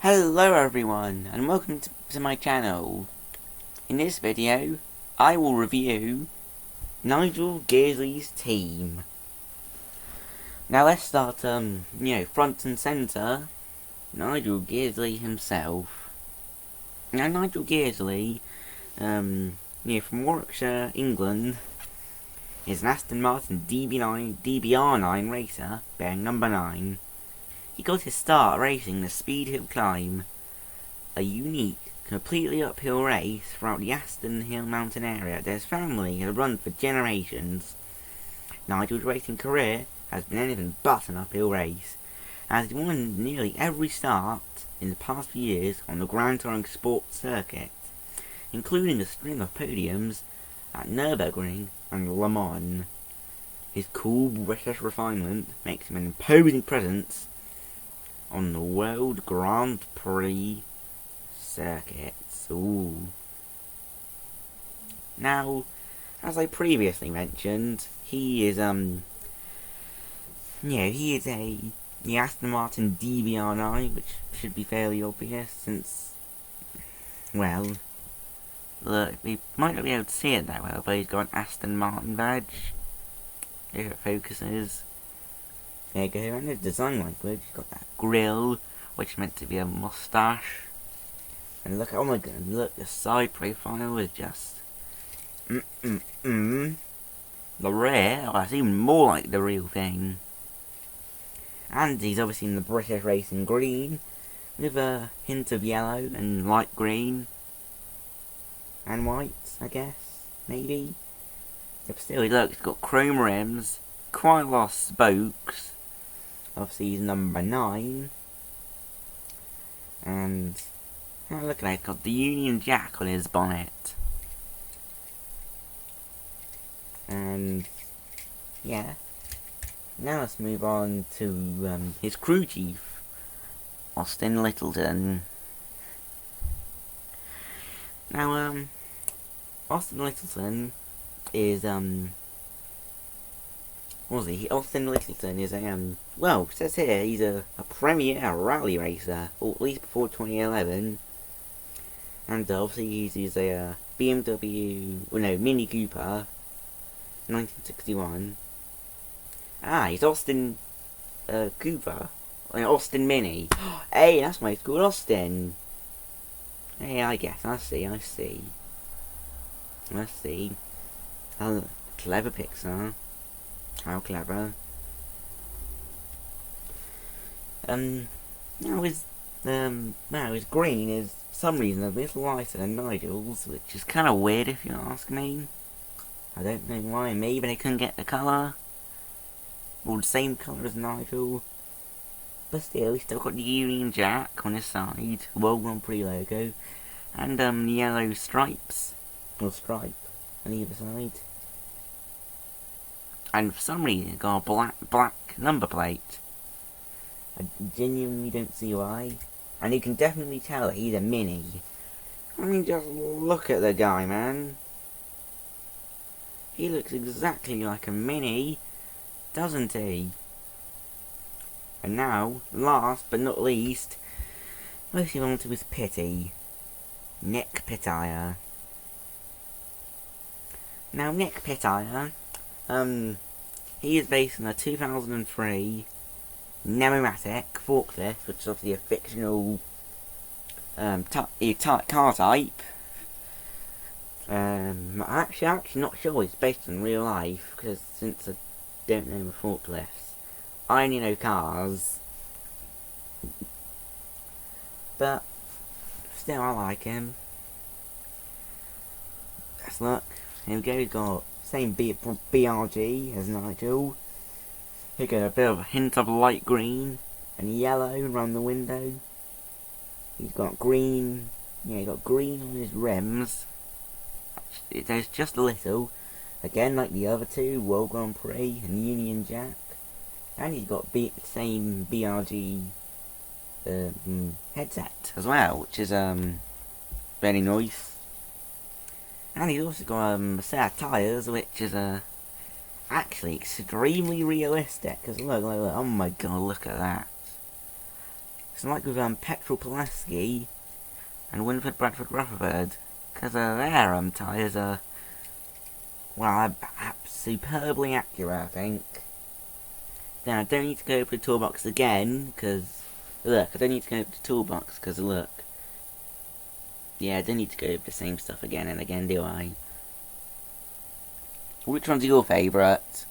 Hello everyone, and welcome to my channel. In this video, I will review Nigel Gearsley's team. Now let's start, front and centre, Nigel Gearsley himself. Now Nigel Gearsley, from Warwickshire, England, is an Aston Martin DBR9 racer, bearing number 9. He got his start racing the Speed Hill Climb, a unique, completely uphill race throughout the Aston Hill mountain area that his family had run for generations. Nigel's racing career has been anything but an uphill race, as he won nearly every start in the past few years on the Grand Touring Sports circuit, including a string of podiums at Nürburgring and Le Mans. His cool British refinement makes him an imposing presence on the World Grand Prix circuits. Ooh. Now, as I previously mentioned, he is the Aston Martin DBR9, which should be fairly obvious since, well, look, we might not be able to see it that well, but he's got an Aston Martin badge, if it focuses. There you go, and the design language, he's got that grille, which is meant to be a moustache. And look, oh my god, look, the side profile is just... The rear, that's even more like the real thing. And he's obviously in the British racing green, with a hint of yellow and light green. And white, I guess, maybe. But still, look, it's got chrome rims, quite a lot of spokes. Obviously he's number 9. And look at that, he's got the Union Jack on his bonnet. And yeah. Now let's move on to his crew chief, Austin Littleton. Now Austin Littleton is Austin Littleton is well, it says here he's a premier rally racer, or at least before 2011. And obviously he's a Mini Cooper, 1961. He's Austin Cooper, Austin Mini. Hey, that's why it's called Austin. Hey, I guess, I see. Oh, clever Pixar. How clever. Now his green is for some reason a little lighter than Nigel's, which is kind of weird if you ask me. I don't know why. Maybe they couldn't get the colour, or the same colour as Nigel. But still, he's still got the Union Jack on his side, World Grand Prix logo, and the yellow stripes, or stripe, on either side. And for some reason, it's got a black number plate. I genuinely don't see why. And you can definitely tell that he's a Mini. I mean, just look at the guy, man. He looks exactly like a Mini, doesn't he? And now, last but not least, moving on to his pitty, Nick Pit-Tire. Now, Nick Pit-Tire, he is based on a 2003 Pneumatic forklift, which is obviously a fictional car type. I'm actually not sure it's based on real life, because since I don't know the forklifts, I only know cars. But still, I like him. Let's look. Here we go. He's got same BRG as Nigel. Here got a bit of a hint of light green and yellow around the window. He's got green. Yeah, he got green on his rims. There's just a little. Again, like the other two, World Grand Prix and Union Jack. And he's got the same BRG headset as well, which is very nice. And he's also got a set of tyres, which is actually extremely realistic. Cause look, oh my god, look at that. So like with Petrol Pulaski and Winford Bradford Rutherford, because their tyres are, well, superbly accurate, I think. Then I don't need to go over the toolbox again, because, look, I don't need to go over the toolbox, because look. Yeah, I don't need to go over the same stuff again and again, do I? Which one's your favourite?